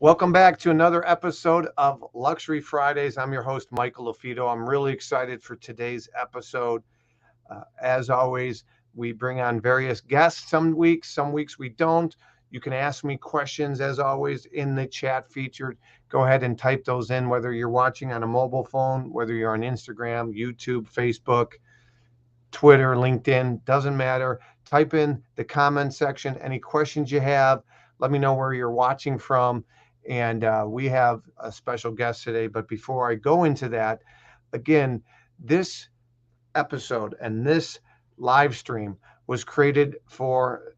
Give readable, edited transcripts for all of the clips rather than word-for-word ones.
Welcome back to another episode of Luxury Fridays. I'm your host, Michael LaFido. I'm really excited for today's episode. As always, we bring on various guests some weeks we don't. You can ask me questions, as always, in the chat feature. Go ahead and type those in, whether you're watching on a mobile phone, whether you're on Instagram, YouTube, Facebook, Twitter, LinkedIn, doesn't matter. Type in the comment section any questions you have. Let me know where you're watching from. And we have a special guest today. But before I go into that, again, this episode and this live stream was created for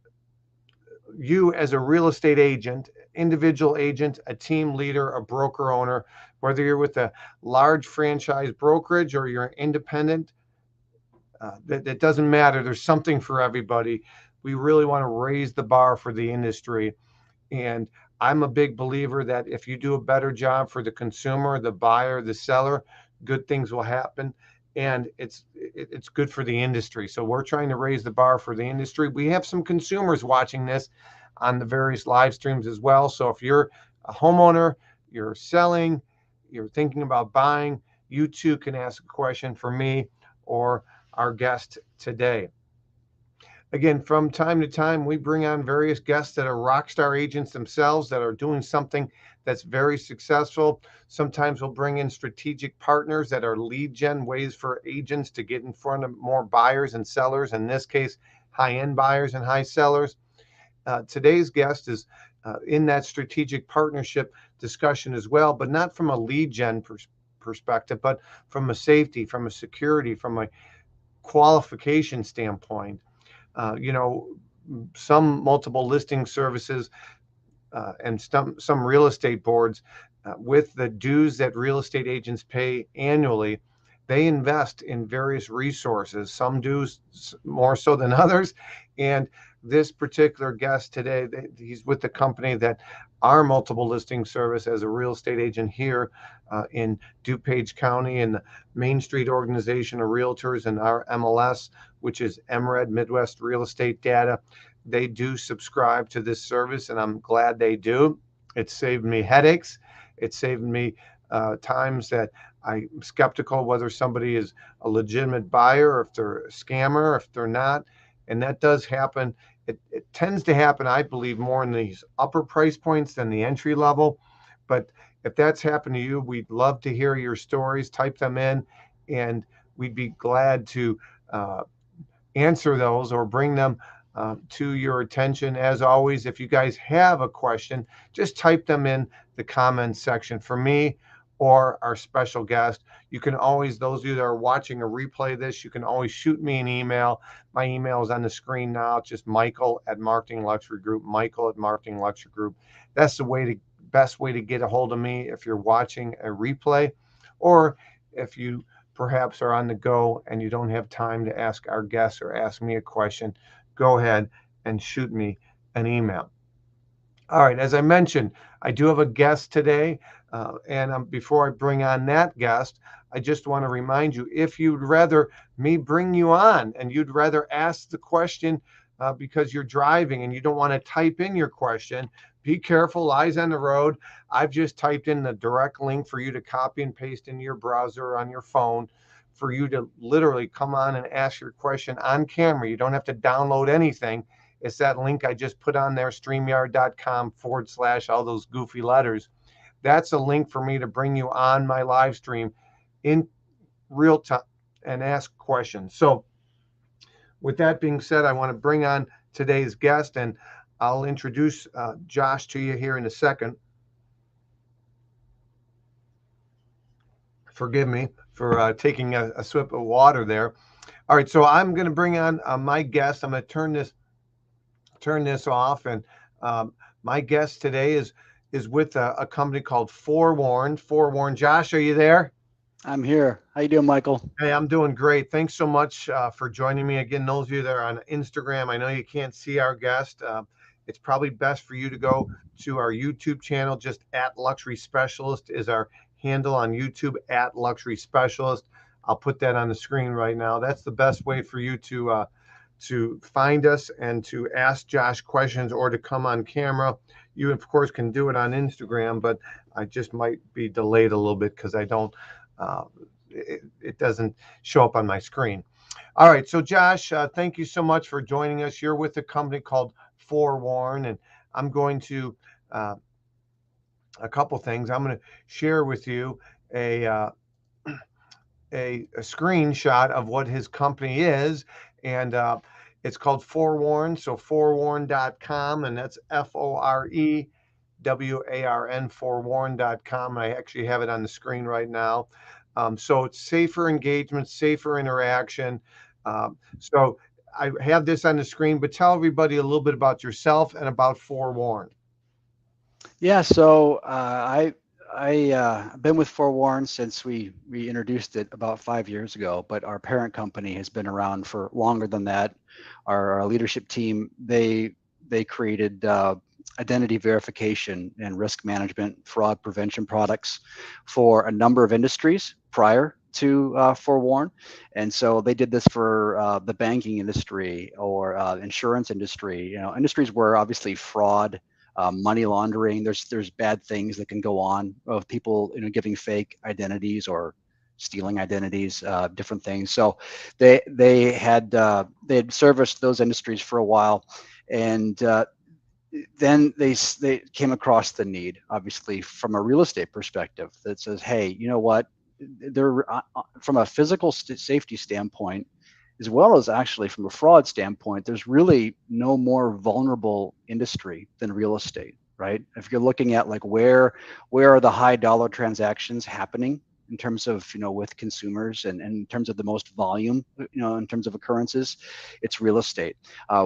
you as a real estate agent, individual agent, a team leader, a broker owner, whether you're with a large franchise brokerage or you're independent. That doesn't matter. There's something for everybody. We really want to raise the bar for the industry. And I'm a big believer that if you do a better job for the consumer, the buyer, the seller, good things will happen. And it's good for the industry. So we're trying to raise the bar for the industry. We have some consumers watching this on the various live streams as well. So if you're a homeowner, you're selling, you're thinking about buying, you too can ask a question for me or our guest today. Again, from time to time, we bring on various guests that are rock star agents themselves that are doing something that's very successful. Sometimes we'll bring in strategic partners that are lead gen, ways for agents to get in front of more buyers and sellers, in this case, high-end buyers and high sellers. Today's guest is in that strategic partnership discussion as well, but not from a lead gen perspective, but from a safety, from a security, from a qualification standpoint. Some multiple listing services and some real estate boards with the dues that real estate agents pay annually, they invest in various resources, some dues more so than others. And this particular guest today, he's with the company that our multiple listing service as a real estate agent here in DuPage County, and the Main Street organization of Realtors, and our MLS, which is MRED, Midwest Real Estate Data. They do subscribe to this service, and I'm glad they do. It saved me headaches. It saved me times that I'm skeptical whether somebody is a legitimate buyer, or if they're a scammer, if they're not. And that does happen. It tends to happen, I believe, more in these upper price points than the entry level. But if that's happened to you, we'd love to hear your stories. Type them in, and we'd be glad to answer those or bring them to your attention. As always, if you guys have a question, just type them in the comments section for me or our special guest. You can always, those of you that are watching a replay of this, you can always shoot me an email. My email is on the screen now. It's just Michael@Marketing Luxury Group, Michael@Marketing Luxury Group. That's the best way to get a hold of me if you're watching a replay, or if you perhaps are on the go and you don't have time to ask our guests or ask me a question, go ahead and shoot me an email. All right, as I mentioned, I do have a guest today, and before I bring on that guest, I just want to remind you, if you'd rather me bring you on and you'd rather ask the question because you're driving and you don't want to type in your question, be careful, eyes on the road. I've just typed in the direct link for you to copy and paste into your browser or on your phone for you to literally come on and ask your question on camera. You don't have to download anything. It's that link I just put on there, StreamYard.com/ all those goofy letters. That's a link for me to bring you on my live stream in real time and ask questions. So with that being said, I want to bring on today's guest, and I'll introduce Josh to you here in a second. Forgive me for taking a sip of water there. All right, so I'm going to bring on my guest. I'm going to turn this off, and my guest today is is with a company called Forewarn. Forewarn. Josh, are you there? I'm here. How you doing, Michael? Hey, I'm doing great. Thanks so much for joining me again. Those of you that are on Instagram, I know you can't see our guest. It's probably best for you to go to our YouTube channel. Just at Luxury Specialist is our handle on YouTube, at Luxury Specialist. I'll put that on the screen right now. That's the best way for you to find us and to ask Josh questions or to come on camera. You, of course, can do it on Instagram, but I just might be delayed a little bit because I don't. Uh, it doesn't show up on my screen. All right, so Josh, thank you so much for joining us. You're with a company called Forewarn, and I'm going to uh, a couple things. I'm going to share with you a a screenshot of what his company is, and it's called Forewarn. So forewarn.com, and that's FOREWARN, forewarn.com. I actually have it on the screen right now. So it's safer engagement, safer interaction. So I have this on the screen, but tell everybody a little bit about yourself and about Forewarn. Yeah, so I've been with Forewarn since we introduced it about 5 years ago, but our parent company has been around for longer than that. Our leadership team they created identity verification and risk management fraud prevention products for a number of industries prior to Forewarn, and so they did this for the banking industry or insurance industry. Industries where obviously fraud, money laundering. There's bad things that can go on of people giving fake identities or stealing identities, different things. So they had serviced those industries for a while, and then they came across the need, obviously from a real estate perspective, that says, hey, you know what? They're from a physical safety standpoint, as well as actually from a fraud standpoint, there's really no more vulnerable industry than real estate, right? If you're looking at like where are the high dollar transactions happening in terms of with consumers and in terms of the most volume, in terms of occurrences, it's real estate.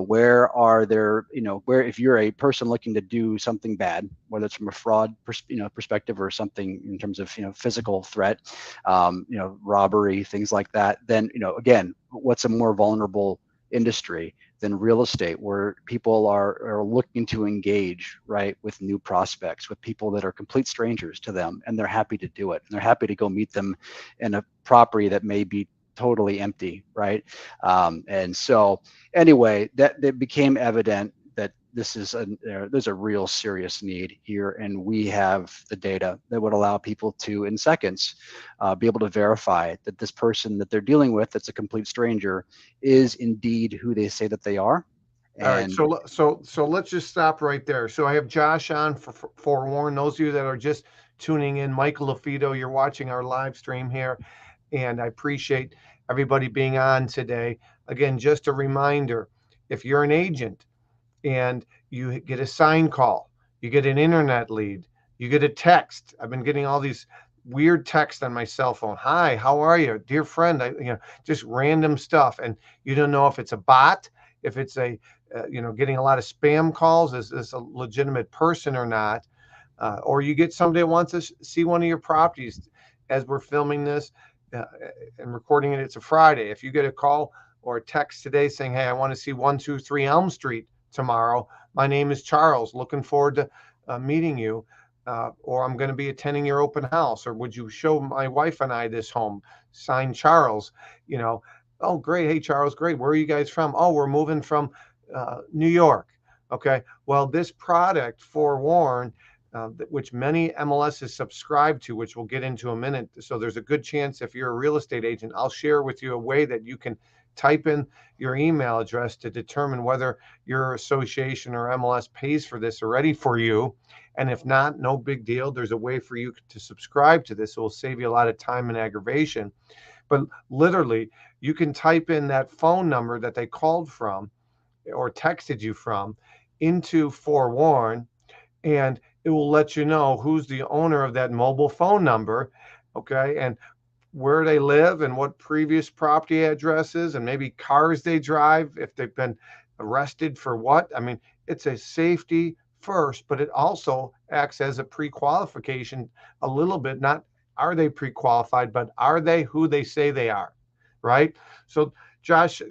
Where are there, where if you're a person looking to do something bad, whether it's from a fraud perspective or something in terms of physical threat, robbery, things like that, then again, what's a more vulnerable industry than real estate, where people are looking to engage, right, with new prospects, with people that are complete strangers to them, and they're happy to do it, and they're happy to go meet them in a property that may be totally empty, right? And so anyway, that became evident that there's a real serious need here, and we have the data that would allow people to, in seconds, be able to verify that this person that they're dealing with, that's a complete stranger, is indeed who they say that they are. All right, And so let's just stop right there. So I have Josh on for Forewarn. Those of you that are just tuning in, Michael LaFido, you're watching our live stream here, and I appreciate everybody being on today. Again, just a reminder, if you're an agent and you get a sign call, you get an internet lead, you get a text. I've been getting all these weird texts on my cell phone. Hi, how are you, dear friend? Just random stuff, and you don't know if it's a bot, if it's getting a lot of spam calls. Is this a legitimate person or not? Or you get somebody that wants to see one of your properties. As we're filming this and recording it, it's a Friday. If you get a call or a text today saying, hey, I want to see 123 Elm Street tomorrow, my name is Charles, looking forward to meeting you, or I'm going to be attending your open house, or would you show my wife and I this home, signed Charles, you know oh great, hey Charles, great, where are you guys from? Oh, we're moving from New York. Okay, well, this product, Forewarn, which many MLSs subscribe to, which we'll get into a minute. So there's a good chance, if you're a real estate agent, I'll share with you a way that you can type in your email address to determine whether your association or MLS pays for this already for you. And if not, no big deal. There's a way for you to subscribe to this. It will save you a lot of time and aggravation. But literally, you can type in that phone number that they called from or texted you from into Forewarn, and it will let you know who's the owner of that mobile phone number, okay, and where they live and what previous property addresses and maybe cars they drive, if they've been arrested for what. I mean, it's a safety first, but it also acts as a pre-qualification a little bit. Not are they pre-qualified, but are they who they say they are, right? So, Josh,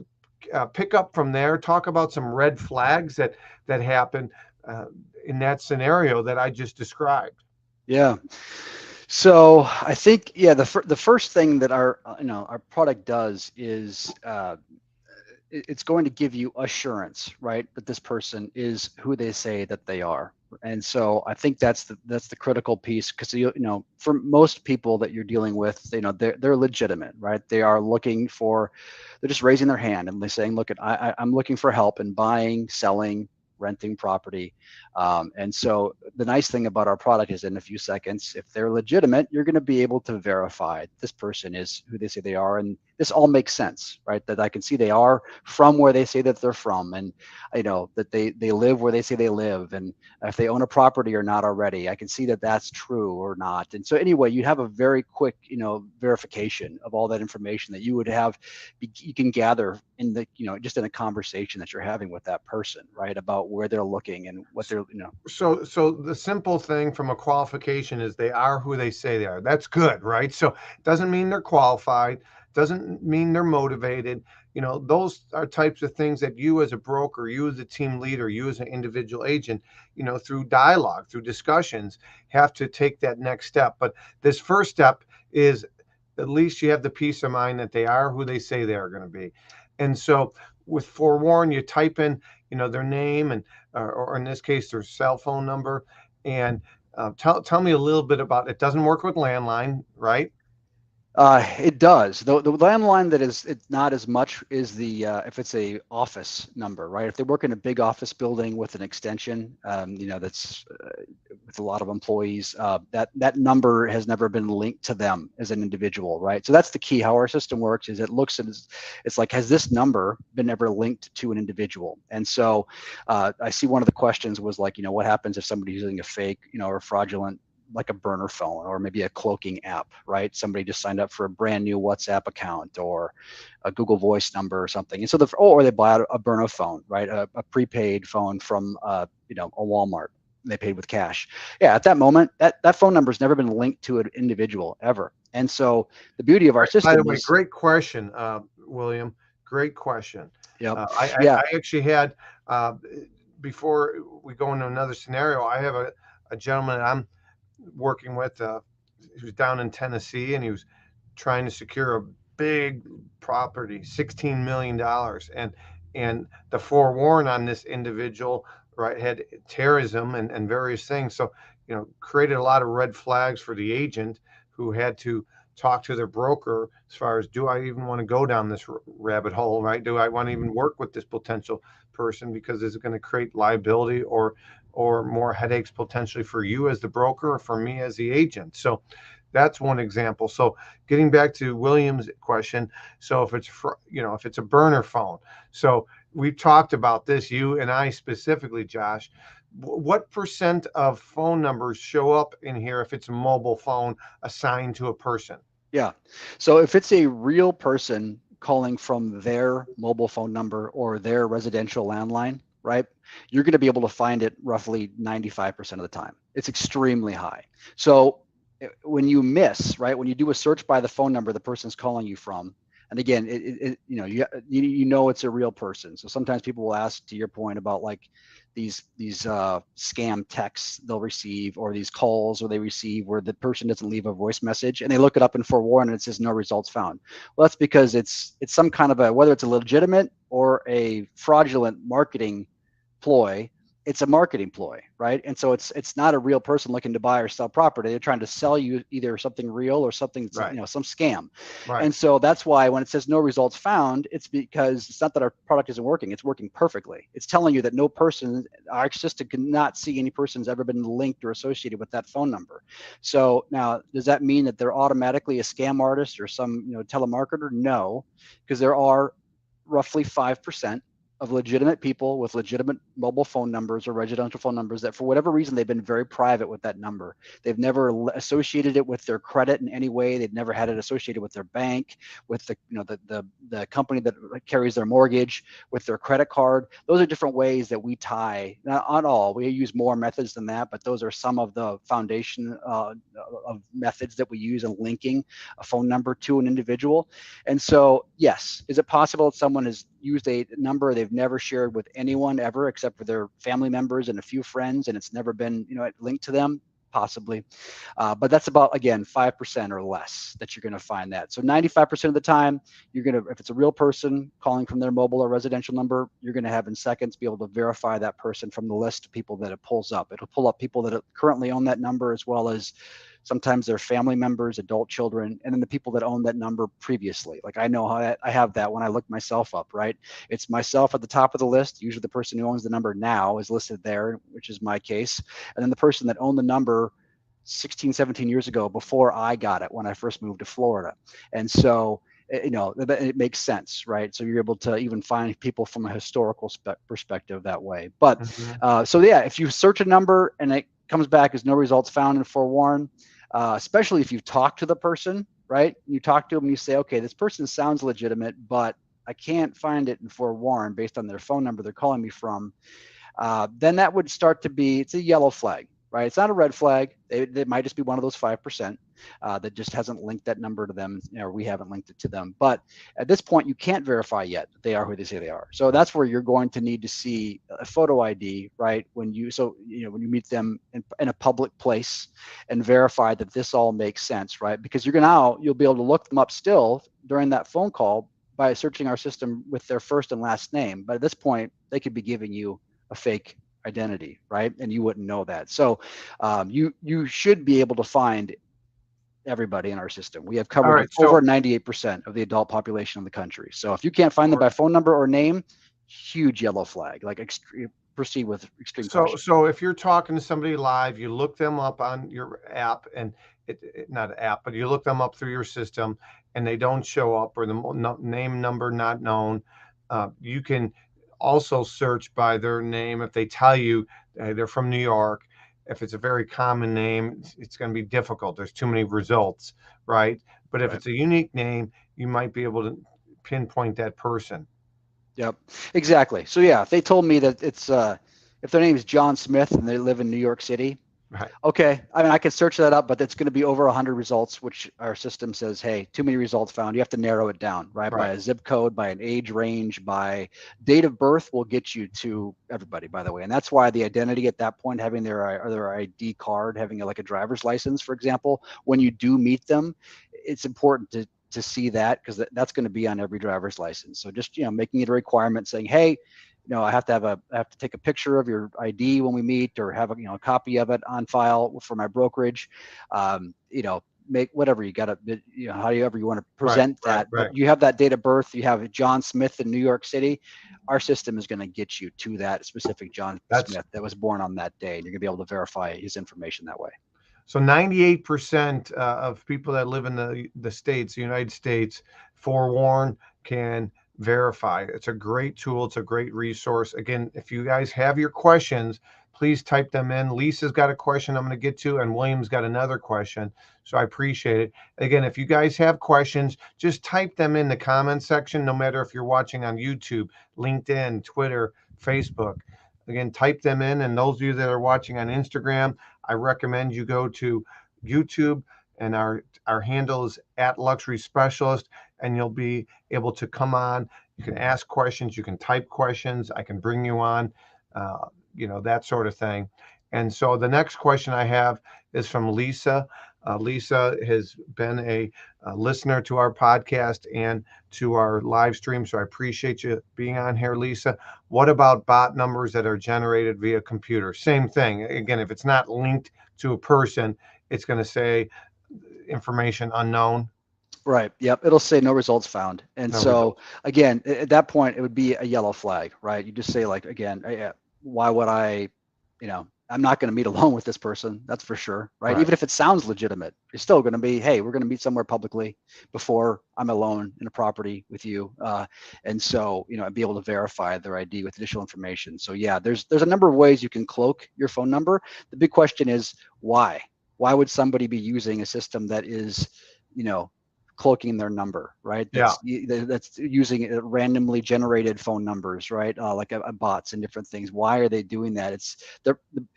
pick up from there. Talk about some red flags that happen uh, in that scenario that I just described. Yeah. So I think, yeah, the first thing that our product does is it's going to give you assurance, right, that this person is who they say that they are. And so I think that's the critical piece, because for most people that you're dealing with, they're legitimate, right? They're just raising their hand and they're saying, look, I'm looking for help in buying, selling, renting property. And so the nice thing about our product is, in a few seconds, if they're legitimate, you're going to be able to verify this person is who they say they are. And this all makes sense, right? That I can see they are from where they say that they're from, and that they live where they say they live, and if they own a property or not already, I can see that that's true or not. And so anyway, you have a very quick verification of all that information that you would have, you can gather in the just in a conversation that you're having with that person, right, about where they're looking and what they're So the simple thing from a qualification is they are who they say they are. That's good, right? So it doesn't mean they're qualified, doesn't mean they're motivated. Those are types of things that you as a broker, you as a team leader, you as an individual agent, through dialogue, through discussions, have to take that next step. But this first step is, at least you have the peace of mind that they are who they say they are going to be. And so with Forewarn, you type in, their name, and or in this case, their cell phone number. And tell me a little bit about it. Doesn't work with landline, right? It does. The landline that is it's not as much is the if it's a office number, right? If they work in a big office building with an extension, that's with a lot of employees, that number has never been linked to them as an individual, right? So that's the key. How our system works is it looks at it's like, has this number been ever linked to an individual? And so I see one of the questions was like, what happens if somebody's using a fake, or fraudulent, like a burner phone or maybe a cloaking app, right? Somebody just signed up for a brand new WhatsApp account or a Google Voice number or something. And so or they buy a burner phone, right? A prepaid phone from, a Walmart. They paid with cash. Yeah, at that moment, that phone number has never been linked to an individual ever. And so the beauty of our By the system way, is, great question, William. Great question. yep, I yeah, actually had, uh, before we go into another scenario, I have a gentleman that I'm working with. He was down in Tennessee, and he was trying to secure a big property, $16 million, and the forewarn on this individual, right, had terrorism and various things. So created a lot of red flags for the agent, who had to talk to their broker as far as, do I even want to go down this rabbit hole, right? Do I want to even work with this potential person, because is it going to create liability or more headaches potentially for you as the broker or for me as the agent? So that's one example. So getting back to William's question, so if it's a burner phone, so we've talked about this, you and I specifically, Josh. What percent of phone numbers show up in here if it's a mobile phone assigned to a person? yeah. So if it's a real person calling from their mobile phone number or their residential landline, right, you're going to be able to find it roughly 95% of the time. It's extremely high. So when you miss, right, when you do a search by the phone number the person's calling you from, and again, it's a real person. So sometimes people will ask, to your point about like these scam texts they'll receive, or these calls or they receive where the person doesn't leave a voice message, and they look it up in Forewarn and it says no results found. Well, that's because it's some kind of whether it's a legitimate or a fraudulent marketing ploy. It's a marketing ploy, right? And so it's not a real person looking to buy or sell property. They're trying to sell you either something real or something, Right. some scam. Right. And so that's why when it says no results found, it's because it's not that our product isn't working. It's working perfectly. It's telling you that no person, our system cannot see any person's ever been linked or associated with that phone number. So now, does that mean that they're automatically a scam artist or some telemarketer? No, because there are roughly 5% of legitimate people with legitimate mobile phone numbers or residential phone numbers that for whatever reason they've been very private with that number. They've never associated it with their credit in any way. They've never had it associated with their bank, with the the company that carries their mortgage, with their credit card. Those are different ways that we tie. Not all. We use more methods than that, but those are some of the foundation of methods that we use in linking a phone number to an individual. And so, yes, is it possible that someone has used a number they've never shared with anyone ever except for their family members and a few friends, and it's never been, linked to them? Possibly. But that's about, again, 5% or less that you're going to find that. So 95% of the time, if it's a real person calling from their mobile or residential number, you're going to have in seconds be able to verify that person from the list of people that it pulls up. It'll pull up people that currently own that number, as well as sometimes their family members, adult children, and then the people that own that number previously. Like I know how I have that when I look myself up, right? It's myself at the top of the list. Usually the person who owns the number now is listed there, which is my case. And then the person that owned the number 16, 17 years ago before I got it when I first moved to Florida. And so, it makes sense, right? So you're able to even find people from a historical perspective that way. But so yeah, if you search a number and it comes back as no results found in forewarn, especially if you've talked to the person, right? You talk to them and you say, okay, this person sounds legitimate, but I can't find it in forewarn based on their phone number they're calling me from. Then that would start to be, it's a yellow flag, right? It's not a red flag. It might just be one of those 5% that just hasn't linked that number to them, or we haven't linked it to them. But at this point, you can't verify yet that they are who they say they are. So that's where you're going to need to see a photo ID, right? When you meet them in a public place and verify that this all makes sense, right? Because you'll be able to look them up still during that phone call by searching our system with their first and last name. But at this point, they could be giving you a fake identity, right? And you wouldn't know that. So you should be able to find everybody in our system. We have covered over 98% of the adult population in the country. So if you can't find them by phone number or name, huge yellow flag. Like proceed with extreme caution. So if you're talking to somebody live, you look them up on your app, and not an app, but you look them up through your system, and they don't show up, or the name number not known, you can also search by their name. If they tell you they're from New York, if it's a very common name, it's going to be difficult. There's too many results, right? But if it's a unique name, you might be able to pinpoint that person. Yep, exactly. So yeah, if they told me that it's if their name is John Smith and they live in New York City, right? Okay, I mean I can search that up, but it's going to be over 100 results, which our system says, hey, too many results found. You have to narrow it down, right? By a zip code, by an age range, by date of birth will get you to everybody, by the way. And that's why the identity at that point, having their ID card, having like a driver's license, for example, when you do meet them, it's important to see that, because that's going to be on every driver's license. So just making it a requirement, saying, hey, I have to take a picture of your ID when we meet, or have a copy of it on file for my brokerage. Make whatever you got to, however you want to present that. Right. But you have that date of birth. You have John Smith in New York City. Our system is going to get you to that specific John Smith that was born on that day, and you're going to be able to verify his information that way. So 98% of people that live in the states, the United States, forewarn can verify. It's a great tool. It's a great resource. Again, if you guys have your questions, please type them in. Lisa's got a question I'm going to get to, and William's got another question. So I appreciate it. Again, if you guys have questions, just type them in the comment section, no matter if you're watching on YouTube, LinkedIn, Twitter, Facebook. Again, type them in. And those of you that are watching on Instagram, I recommend you go to YouTube, and our handle is @Luxury Specialist, and you'll be able to come on. You can ask questions, you can type questions, I can bring you on, that sort of thing. And so the next question I have is from Lisa. Lisa has been a listener to our podcast and to our live stream, so I appreciate you being on here, Lisa. What about bot numbers that are generated via computer? Same thing. Again, if it's not linked to a person, it's going to say information unknown. Right. Yep. It'll say no results found. And again, at that point, it would be a yellow flag, right? You just say, like, again, why would I, I'm not going to meet alone with this person. That's for sure. Right. Right. Even if it sounds legitimate, it's still going to be, hey, we're going to meet somewhere publicly before I'm alone in a property with you. And so, be able to verify their ID with additional information. So yeah, there's a number of ways you can cloak your phone number. The big question is why? Why would somebody be using a system that is, cloaking their number, right? Yeah. That's using randomly generated phone numbers, right? Like a bots and different things. Why are they doing that?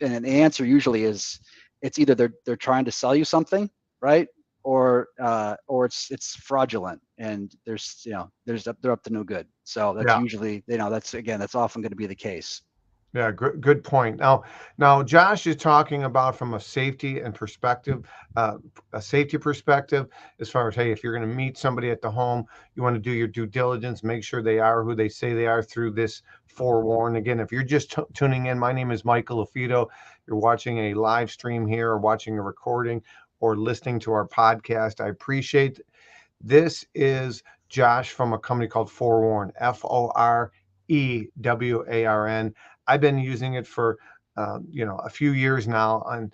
And the answer usually is it's either they're trying to sell you something, right? Or it's fraudulent, and they're up to no good. So that's Yeah. usually, that's often going to be the case. Yeah, good point. Now, Josh is talking about from a safety and perspective, a safety perspective, as far as, hey, if you're going to meet somebody at the home, you want to do your due diligence, make sure they are who they say they are through this forewarn. Again, if you're just tuning in, my name is Michael Lafido. You're watching a live stream here, or watching a recording, or listening to our podcast. I appreciate. This is Josh from a company called Forewarn, Forewarn. I've been using it for a few years now,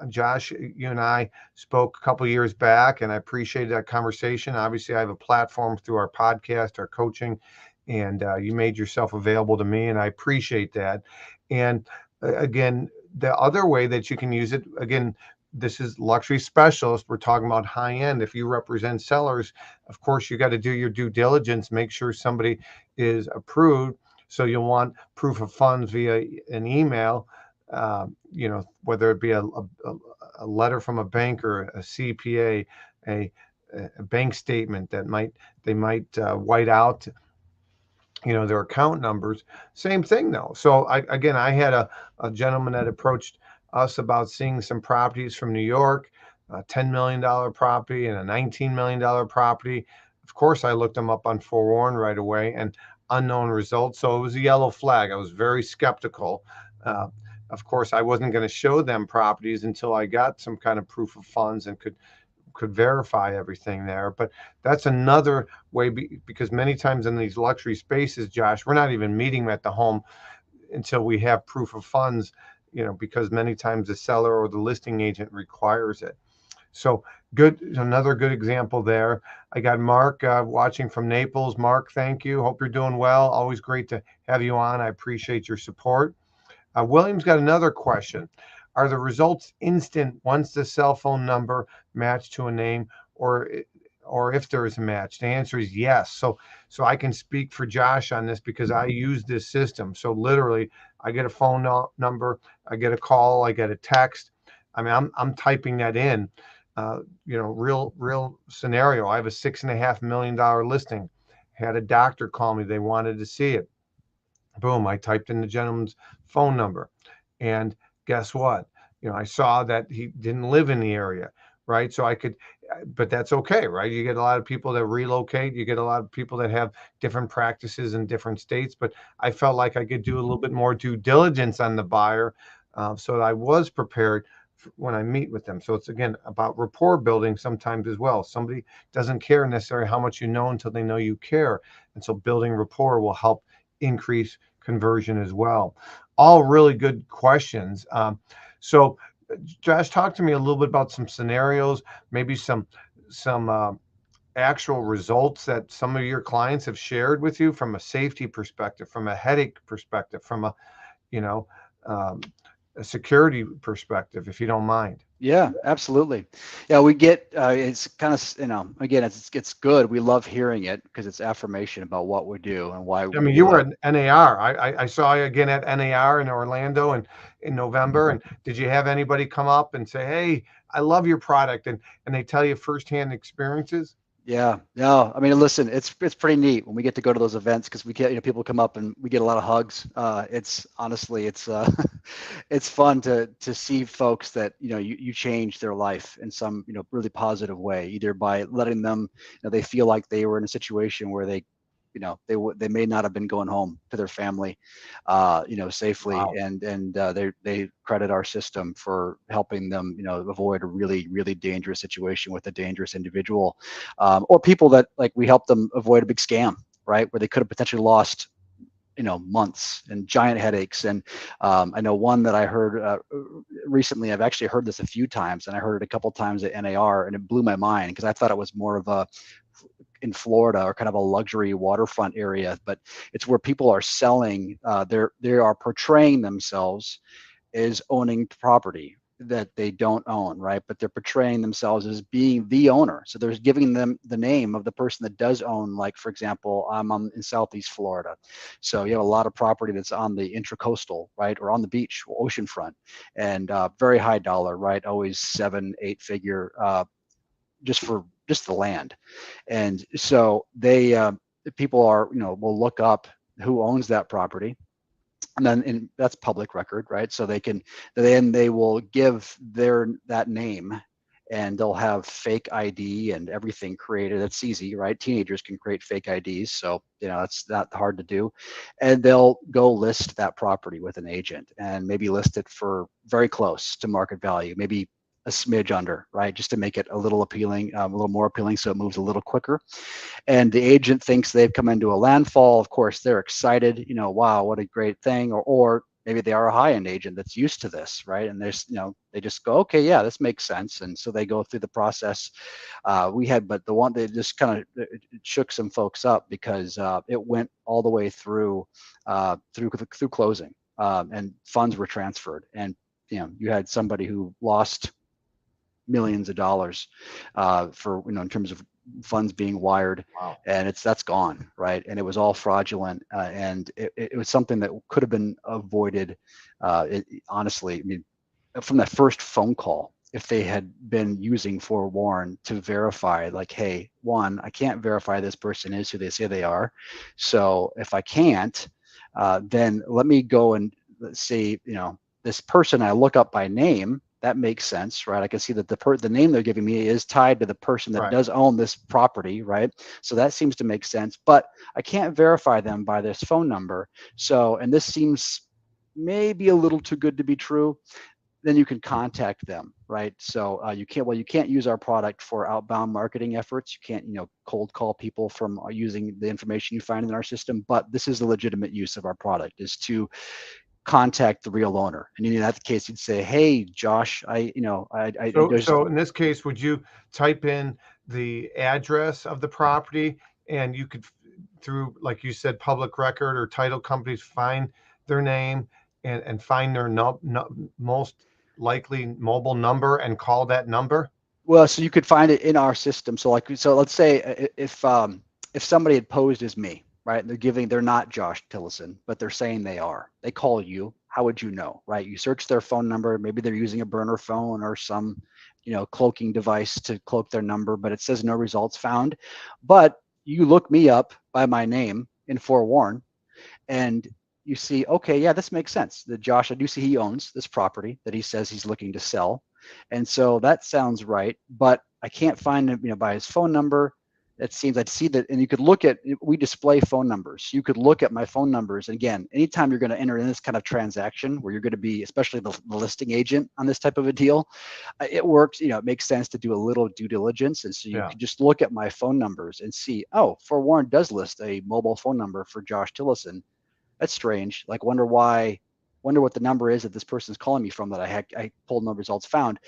Josh, you and I spoke a couple years back, and I appreciated that conversation. Obviously, I have a platform through our podcast, our coaching, and you made yourself available to me, and I appreciate that. And again, the other way that you can use it, again, this is luxury specialist. We're talking about high end. If you represent sellers, of course, you got to do your due diligence, make sure somebody is approved. So you'll want proof of funds via an email, whether it be a letter from a bank or a CPA, a, a bank statement that they might white out, their account numbers. Same thing though. So I had a gentleman that approached us about seeing some properties from New York, a $10 million property and a $19 million property. Of course, I looked them up on Forewarn right away, and unknown results. So it was a yellow flag. I was very skeptical. Of course, I wasn't going to show them properties until I got some kind of proof of funds and could verify everything there. But that's another way, because many times in these luxury spaces, Josh, we're not even meeting at the home until we have proof of funds, because many times the seller or the listing agent requires it. So good, another good example there. I got Mark watching from Naples. Mark, thank you. Hope you're doing well. Always great to have you on. I appreciate your support. William's got another question. Are the results instant once the cell phone number matched to a name, or if there is a match? The answer is yes. So I can speak for Josh on this because I use this system. So literally, I get a phone number, I get a call, I get a text. I mean, I'm typing that in. Real scenario. I have a $6.5 million listing. Had a doctor call me. They wanted to see it. Boom, I typed in the gentleman's phone number, and guess what? I saw that he didn't live in the area, right? So I could, but that's okay, right? You get a lot of people that relocate. You get a lot of people that have different practices in different states. But I felt like I could do a little bit more due diligence on the buyer, so that I was prepared when I meet with them. So it's again about rapport building sometimes as well. Somebody doesn't care necessarily how much you know until they know you care, and so building rapport will help increase conversion as well. All really good questions. So, Josh, talk to me a little bit about some scenarios, maybe some actual results that some of your clients have shared with you from a safety perspective, from a headache perspective, from you know um, a security perspective, if you don't mind. Yeah, absolutely. Yeah, we get it's kind of, again, it's good. We love hearing it because it's affirmation about what we do and why I we mean, you do were it. at NAR. I saw you again at NAR in Orlando and in November. And did you have anybody come up and say, "Hey, I love your product," and they tell you firsthand experiences? Yeah, no, I mean, listen, it's pretty neat when we get to go to those events because we get, people come up and we get a lot of hugs. It's honestly, it's it's fun to see folks that, you change their life in some, really positive way, either by letting them, they feel like they were in a situation where they, they may not have been going home to their family, safely, Wow. and they credit our system for helping them, avoid a really, really dangerous situation with a dangerous individual, or people that, like, we help them avoid a big scam, right, where they could have potentially lost months and giant headaches. And I know one that I heard recently. I've actually heard this a few times, and I heard it a couple times at NAR, and it blew my mind because I thought it was more of a in Florida or kind of a luxury waterfront area, but it's where people are selling. They are portraying themselves as owning property that they don't own, right? But they're portraying themselves as being the owner. So they're giving them the name of the person that does own, like, for example, I'm in Southeast Florida. So you have a lot of property that's on the intracoastal, right? Or on the beach, oceanfront, and very high dollar, right? Always 7, 8 figure, just the land. And so people are, will look up who owns that property, and that's public record, right? So they will give that name, and they'll have fake ID and everything created. That's easy, right? Teenagers can create fake IDs, so it's not hard to do. And they'll go list that property with an agent, and maybe list it for very close to market value, maybe a smidge under, right? Just to make it a little appealing, a little more appealing, so it moves a little quicker. And the agent thinks they've come into a landfall. Of course, they're excited, wow, what a great thing. Or maybe they are a high-end agent that's used to this, right? And they just go, okay, yeah, this makes sense. And so they go through the process. But the one that just kind of shook some folks up, because it went all the way through closing, and funds were transferred. And you had somebody who lost millions of dollars for in terms of funds being wired. Wow. And that's gone, right? And it was all fraudulent, and it was something that could have been avoided. Honestly, I mean, from that first phone call, if they had been using forewarn to verify, like, hey, one, I can't verify this person is who they say they are, so if I can't, then let me go and see, this person I look up by name. That makes sense, right? I can see that the name they're giving me is tied to the person that Right. does own this property, right? So that seems to make sense, but I can't verify them by this phone number. So, and this seems maybe a little too good to be true. Then you can contact them, right? So you can't use our product for outbound marketing efforts. You can't, cold call people from using the information you find in our system. But this is a legitimate use of our product, is to contact the real owner. And in that case, you'd say, hey, Josh, So in this case, would you type in the address of the property, and you could, through, like you said, public record or title companies, find their name and find their most likely mobile number and call that number? Well, so you could find it in our system. So let's say if somebody had posed as me, right? They're not Josh Tilleson, but they're saying they are. They call you. How would you know, right? You search their phone number. Maybe they're using a burner phone or some, cloaking device to cloak their number, but it says no results found. But you look me up by my name in forewarn, and you see, okay, yeah, this makes sense. That Josh, I do see he owns this property that he says he's looking to sell, and so that sounds right. But I can't find him, by his phone number. It seems I'd see that, and you could look at. We display phone numbers. You could look at my phone numbers. And again, anytime you're going to enter in this kind of transaction, where you're going to be, especially the listing agent on this type of a deal, it works. It makes sense to do a little due diligence, and so you could just look at my phone numbers and see, oh, Forewarn does list a mobile phone number for Josh Tillison. That's strange. Like, wonder what the number is that this person's calling me from that I pulled no results found.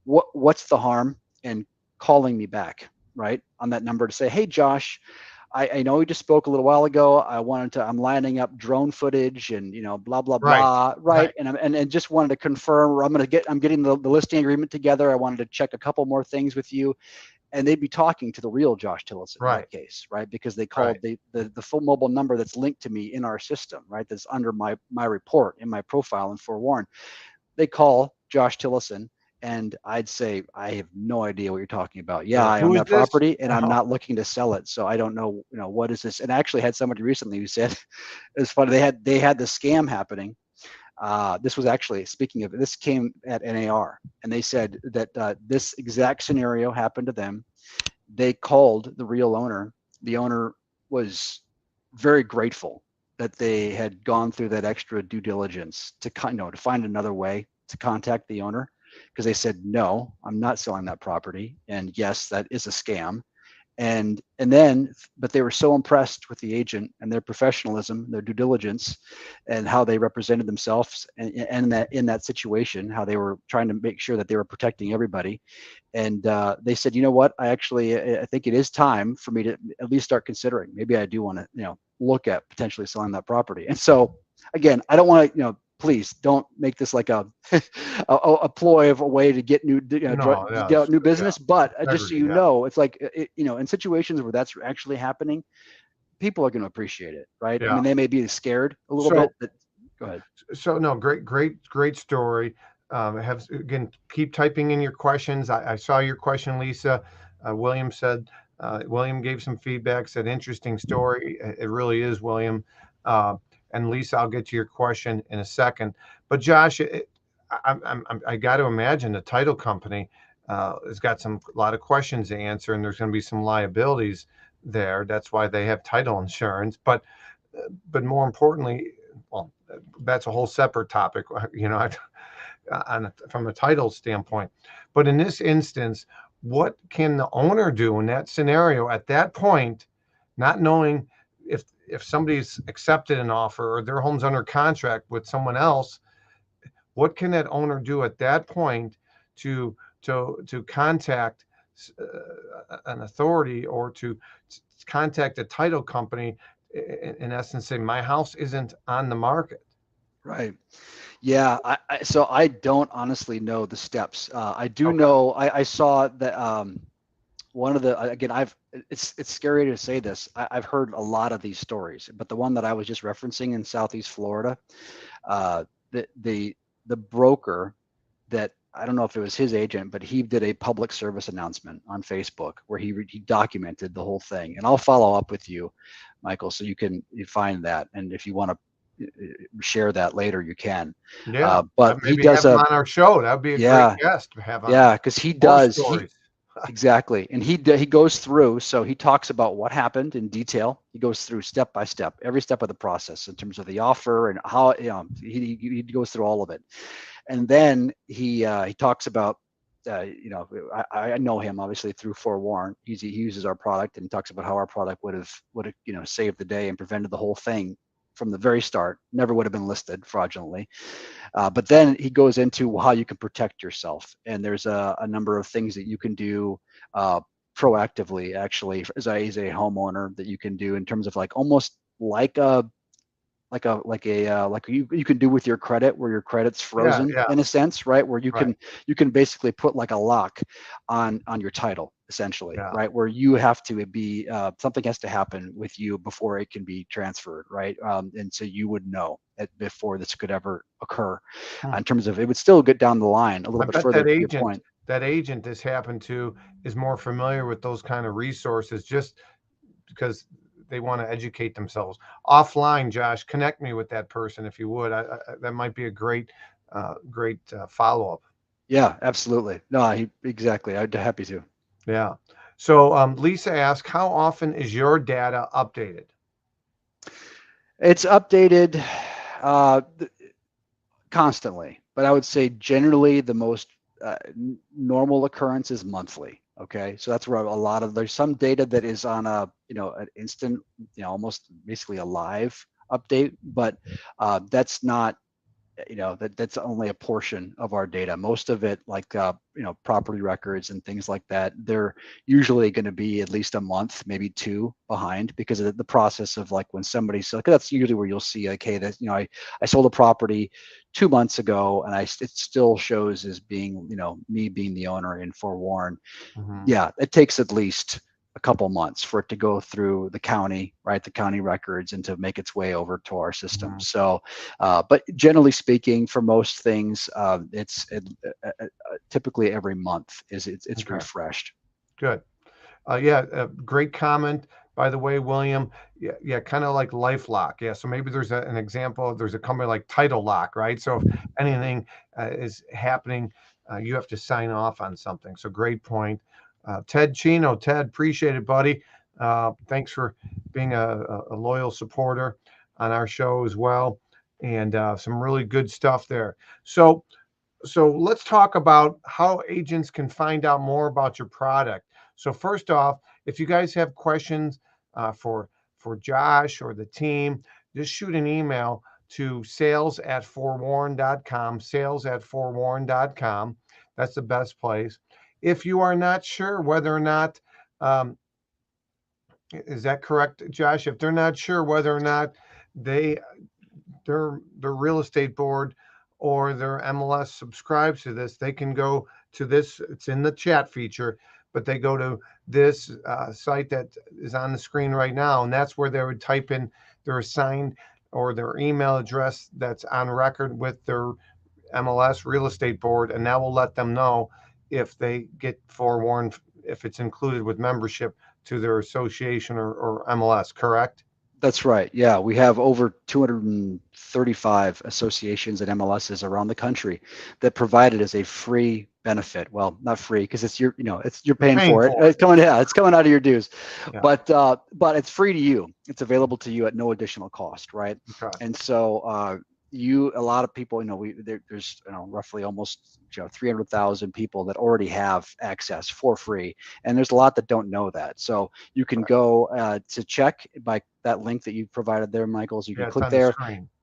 What's the harm in calling me back, right, on that number to say, hey, Josh, I know we just spoke a little while ago. I'm lining up drone footage and, blah, blah, Right. blah. Right. And just wanted to confirm, I'm getting the listing agreement together. I wanted to check a couple more things with you. And they'd be talking to the real Josh Tillison in that case, right? Because they called the full mobile number that's linked to me in our system, right? That's under my report in my profile in Forewarn. They call Josh Tillison, and I'd say, I have no idea what you're talking about. Yeah, I own that property, and I'm not looking to sell it, so I don't know, what is this? And I actually had somebody recently who said, it's funny, they had the scam happening. This was actually, speaking of, this came at NAR, and they said that this exact scenario happened to them. They called the real owner. The owner was very grateful that they had gone through that extra due diligence to find another way to contact the owner, because they said, no, I'm not selling that property, and yes, that is a scam. But they were so impressed with the agent and their professionalism, their due diligence, and how they represented themselves, and that in that situation, how they were trying to make sure that they were protecting everybody. And they said, you know what, I think it is time for me to at least start considering, maybe I do want to, look at potentially selling that property. And so again, I don't want to, please don't make this like a ploy of a way to get No, get yes, out new yeah, business. But just so integrity, you yeah. know, it's like, in situations where that's actually happening, people are going to appreciate it, right? I Yeah. mean, they may be scared a little bit, So, but go ahead. so no, great story. Have again, keep typing in your questions. I saw your question, Lisa. William said, William gave some feedback, said interesting story. It really is, William. Uh, and Lisa, I'll get to your question in a second. But Josh, I got to imagine the title company has got a lot of questions to answer, and there's going to be some liabilities there. That's why they have title insurance. But more importantly, well, that's a whole separate topic, from a title standpoint. But in this instance, what can the owner do in that scenario at that point, not knowing if somebody's accepted an offer or their home's under contract with someone else? What can that owner do at that point to contact an authority, or to contact a title company, in essence, say my house isn't on the market? Right. Yeah. So I don't honestly know the steps. I do Okay. know, I saw that, one of the, again, it's scary to say this. I've heard a lot of these stories, but the one that I was just referencing in Southeast Florida, uh, the broker, that, I don't know if it was his agent, but he did a public service announcement on Facebook where he documented the whole thing. And I'll follow up with you, Michael, so you find that. And if you want to share that later, you can. Yeah. But he Maybe have does him a, on our show. That would be a great yeah, guest to have on. yeah, because More stories. exactly. And he goes through, so he talks about what happened in detail. He goes through step by step, every step of the process in terms of the offer and how, he goes through all of it. And then he talks about, I know him obviously through Forewarn. He uses our product, and he talks about how our product would have saved the day and prevented the whole thing from the very start. Never would have been listed fraudulently. But then he goes into how you can protect yourself, and there's a number of things that you can do proactively, actually, as a homeowner, that you can do in terms of like almost like you can do with your credit, where your credit's Yeah. frozen Yeah. in a sense, right? Where Right. you can basically put like a lock on your title, essentially, Yeah. right? Where you have to be, something has to happen with you before it can be transferred, right? And so you would know before this could ever occur. Hmm. In terms of, it would still get down the line a I little bit bet further, to your point. that agent this happened to is more familiar with those kind of resources, just because they want to educate themselves. Offline, Josh, connect me with that person if you would. That might be a great follow up. Yeah, absolutely. No, exactly. I'd be happy to. Yeah. So Lisa asked, how often is your data updated? It's updated constantly, but I would say generally the most normal occurrence is monthly. Okay, so that's where a lot of, there's some data that is on an instant, almost basically a live update, but that's not, that's only a portion of our data. Most of it, like property records and things like that, they're usually going to be at least a month, maybe two behind, because of the process of, like, when somebody's like, that's usually where you'll see, like, hey, that, I sold a property 2 months ago, and it still shows as being, me being the owner in Forewarn. Hmm. Yeah, it takes at least a couple months for it to go through the county, right? The county records, and to make its way over to our system. Hmm. So, but generally speaking, for most things, it's typically every month it's Okay. refreshed. Good. Yeah, great comment. By the way, William, yeah, yeah, kind of like LifeLock. Yeah, so maybe there's an example. There's a company like Title Lock, right? So if anything is happening, you have to sign off on something. So great point. Ted Chino, Ted, appreciate it, buddy. Thanks for being a loyal supporter on our show as well, and some really good stuff there. So let's talk about how agents can find out more about your product. So first off, If you guys have questions for Josh or the team, just shoot an email to sales@forewarn.com, sales@forewarn.com. That's the best place. If you are not sure whether or not, um, is that correct, Josh? If they're not sure whether or not they their real estate board or their MLS subscribes to this, they can go to this. It's in the chat feature, but they go to this site that is on the screen right now, and that's where they would type in their assigned or their email address that's on record with their MLS real estate board, and that will let them know if they get forewarned, if it's included with membership to their association or MLS, correct? That's right. Yeah, we have over 235 associations and MLSs around the country that provide it as a free benefit. Well, not free because it's you're paying for it. It's coming, yeah, it's coming out of your dues, Yeah. but it's free to you. It's available to you at no additional cost, right? Okay. And so a lot of people, there's roughly almost 300,000 people that already have access for free, and there's a lot that don't know that. So you can go to check by that link that you provided there, Michael. So you can click there.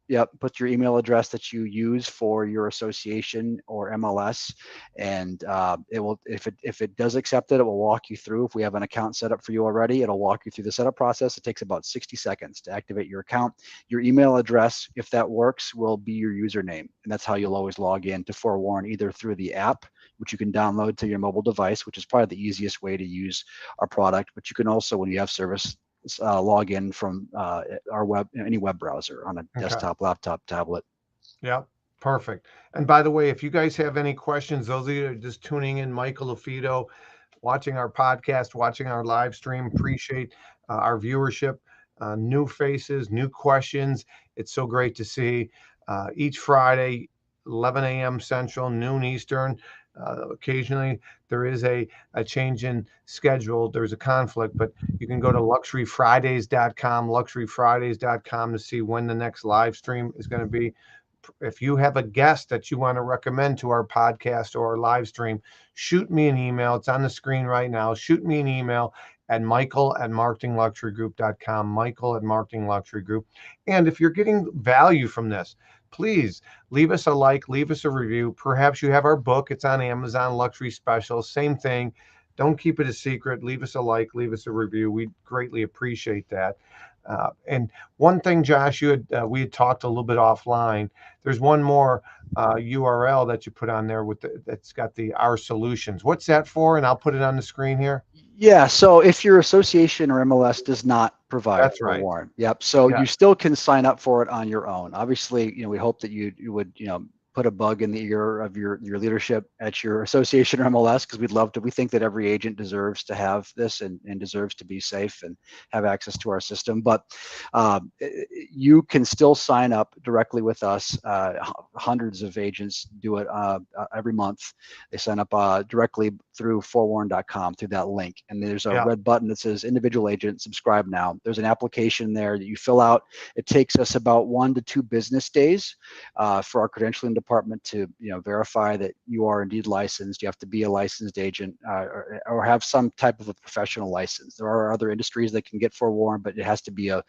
Yep, put your email address that you use for your association or MLS, and it will, if it does accept it, it will walk you through. If we have an account set up for you already, it'll walk you through the setup process. It takes about 60 seconds to activate your account. Your email address, if that works, will be your username, and that's how you'll always log in to Forewarn, either through the app, which you can download to your mobile device, which is probably the easiest way to use our product. But you can also, when you have service, log in from any web browser on a desktop, laptop, tablet. Yeah, perfect. And by the way, if you guys have any questions, those of you that are just tuning in, Michael LaFido, watching our podcast, watching our live stream, appreciate our viewership, new faces, new questions. It's so great to see each Friday, 11 a.m. Central, noon Eastern. Occasionally there is a change in schedule. There's a conflict, but you can go to luxuryfridays.com, luxuryfridays.com to see when the next live stream is going to be. If you have a guest that you want to recommend to our podcast or our live stream, shoot me an email. It's on the screen right now. Shoot me an email at michael@marketingluxurygroup.com, michael@marketingluxurygroup. And if you're getting value from this, please leave us a like, leave us a review. Perhaps you have our book. It's on Amazon, Luxury Specials. Same thing. Don't keep it a secret. Leave us a like, leave us a review. We greatly appreciate that. And one thing, Josh, we had talked a little bit offline. There's one more URL that you put on there that's got the our solutions. What's that for? And I'll put it on the screen here. Yeah. So if your association or MLS does not provide Forewarn, yep. So you still can sign up for it on your own. Obviously, we hope that you would, put a bug in the ear of your leadership at your association or MLS, because we think that every agent deserves to have this and deserves to be safe and have access to our system. But you can still sign up directly with us. Hundreds of agents do it every month. They sign up directly through forewarn.com through that link. And there's a red button that says individual agent, subscribe now. There's an application there that you fill out. It takes us about 1 to 2 business days for our credentialing department to verify that you are indeed licensed. You have to be a licensed agent or have some type of a professional license. There are other industries that can get Forewarn, but it has to be you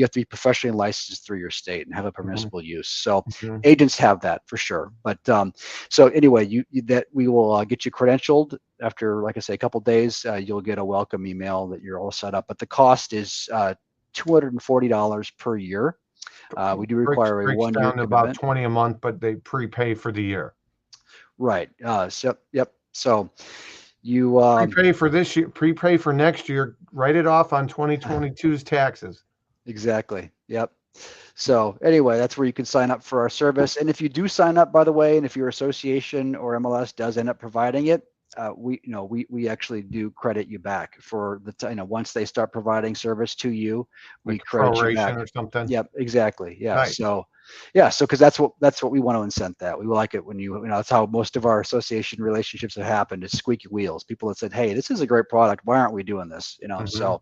have to be professionally licensed through your state and have a permissible use. So agents have that for sure. But so anyway, we will get you credentialed. After, like I say, a couple of days, you'll get a welcome email that you're all set up. But the cost is $240 per year. We do require a 1-year down to about $20 a month, but they prepay for the year. Right. So yep. So you prepay for this year, prepay for next year, write it off on 2022's taxes. Exactly. Yep. So anyway, that's where you can sign up for our service. And if you do sign up, by the way, and if your association or MLS does end up providing it, we actually do credit you back for the once they start providing service to you, we credit you back or something. Yep, exactly. Yeah. Nice. So because that's what we want to incent that. We like it when that's how most of our association relationships have happened, is squeaky wheels. People that said, hey, this is a great product, why aren't we doing this? So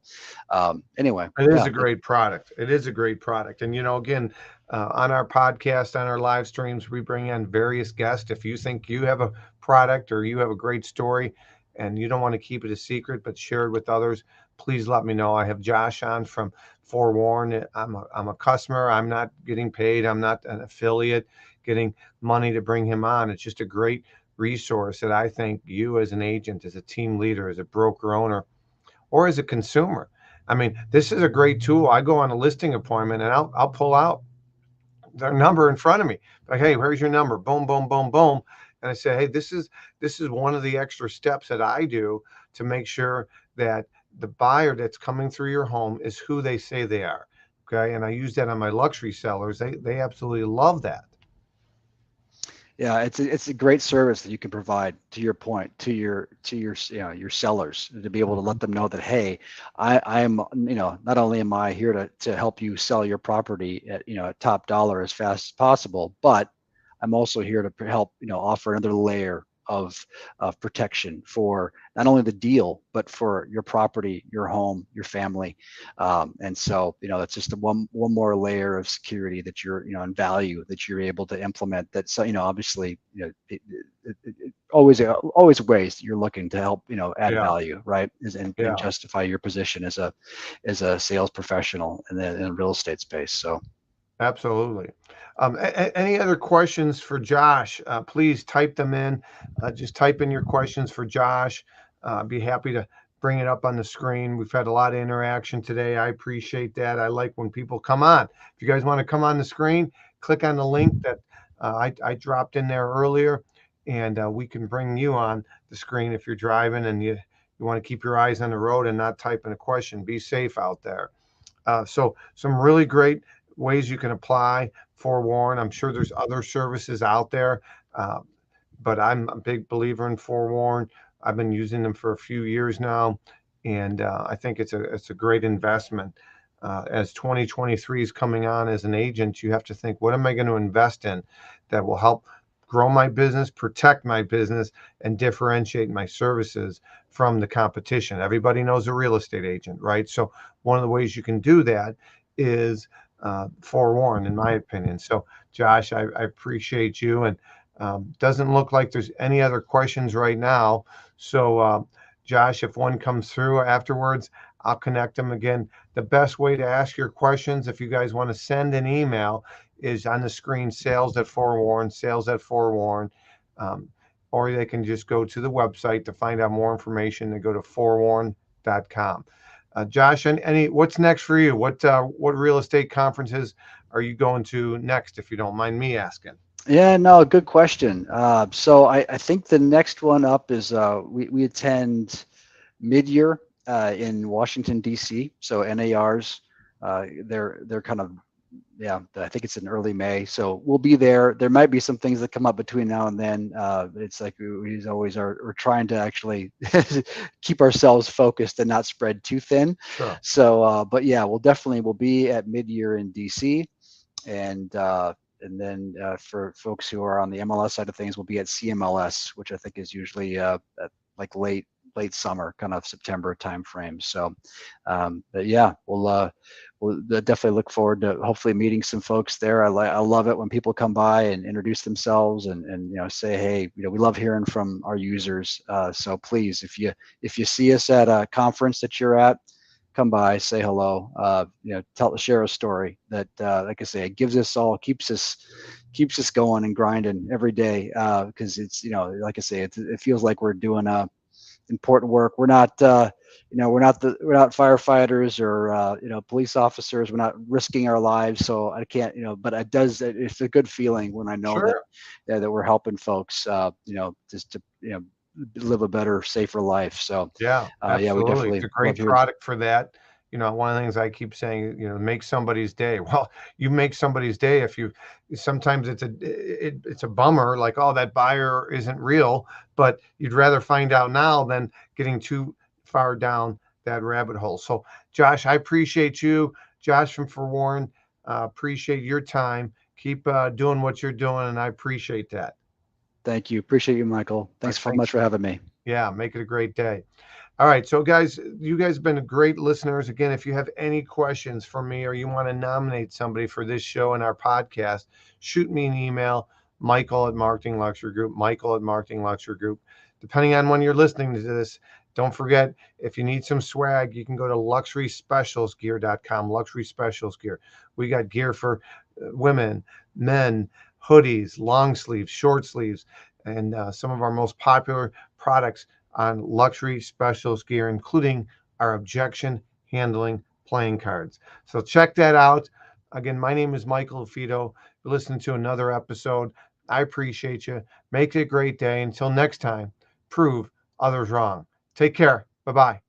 anyway, it is a great product. It is a great product. And again, on our podcast, on our live streams, we bring in various guests. If you think you have a product or you have a great story and you don't want to keep it a secret but share it with others, please let me know. I have Josh on from Forewarn. I'm a customer. I'm not getting paid. I'm not an affiliate getting money to bring him on. It's just a great resource that I think you as an agent, as a team leader, as a broker owner, or as a consumer. I mean, this is a great tool. I go on a listing appointment and I'll pull out their number in front of me. Like, hey, where's your number? Boom, boom, boom, boom. And I say, hey, this is one of the extra steps that I do to make sure that the buyer that's coming through your home is who they say they are. Okay. And I use that on my luxury sellers. They absolutely love that. Yeah, it's a great service that you can provide, to your point, to your your sellers, to be able to let them know that, hey, I am, not only am I here to help you sell your property at, at top dollar as fast as possible, but I'm also here to help, offer another layer of protection for not only the deal, but for your property, your home, your family. And so, that's just one more layer of security that you're, and value that you're able to implement. That, so, obviously, always ways that you're looking to help, add Yeah. value, right? And Yeah. justify your position as a sales professional in the real estate space. So. Absolutely. Any other questions for Josh? Please type them in. Just type in your questions for Josh. Be happy to bring it up on the screen. We've had a lot of interaction today. I appreciate that. I like when people come on. If you guys want to come on the screen, click on the link that I dropped in there earlier, and we can bring you on the screen if you're driving and you want to keep your eyes on the road and not type in a question. Be safe out there. So some really great ways you can apply Forewarn. I'm sure there's other services out there, uh, but I'm a big believer in Forewarn. I've been using them for a few years now, and I think it's a great investment. As 2023 is coming on as an agent, you have to think, what am I going to invest in that will help grow my business, protect my business, and differentiate my services from the competition. Everybody knows a real estate agent, right? So one of the ways you can do that is Forewarn, in my opinion. So, Josh, I appreciate you, and doesn't look like there's any other questions right now. So, Josh, if one comes through afterwards, I'll connect them again. The best way to ask your questions, if you guys want to send an email, is on the screen, sales at Forewarn, sales at Forewarn. Um, or they can just go to the website to find out more information and go to forewarn.com. Josh, what's next for you? What real estate conferences are you going to next, if you don't mind me asking? Yeah, no, good question. So I think the next one up is we attend mid-year in Washington D.C. So NAR's they're kind of, yeah, I think it's in early May. So we'll be there. There might be some things that come up between now and then. It's like we always are. We're trying to actually keep ourselves focused and not spread too thin. Sure. So, but yeah, we'll be at mid-year in DC, and then for folks who are on the MLS side of things, we'll be at CMLS, which I think is usually at like late summer, kind of September timeframe. So, but yeah, we'll definitely look forward to hopefully meeting some folks there. I love it when people come by and introduce themselves and say, hey, we love hearing from our users. So please, if you see us at a conference that you're at, come by, say hello, share a story that, like I say, it gives us all, keeps us going and grinding every day. Because it's, like I say, it feels like we're doing important work. We're not, we're not firefighters or, police officers. We're not risking our lives. So I can't, but it's a good feeling when I know Sure. that we're helping folks, just to, live a better, safer life. So, Yeah, yeah, we absolutely. It's definitely a love great hearing. product for that. One of the things I keep saying, make somebody's day. Well, you make somebody's day if you sometimes it's a bummer, like, oh, that buyer isn't real, but you'd rather find out now than getting too far down that rabbit hole. So, Josh, I appreciate you. Josh from Forewarn, appreciate your time. Keep doing what you're doing, and I appreciate that. Thank you. Appreciate you, Michael. All right, Thanks so thanks. much for having me. Yeah, make it a great day. All right. So, guys, you guys have been great listeners. Again, if you have any questions for me or you want to nominate somebody for this show and our podcast, shoot me an email, Michael at Marketing Luxury Group, Michael at Marketing Luxury Group. Depending on when you're listening to this, Don't forget, if you need some swag, you can go to luxuryspecialsgear.com, Luxury Specials Gear. We got gear for women, men, hoodies, long sleeves, short sleeves, and some of our most popular products on Luxury Specials Gear, including our objection handling playing cards. So check that out. Again, my name is Michael Fido. You're listening to another episode. I appreciate you. Make it a great day. Until next time, prove others wrong. Take care. Bye-bye.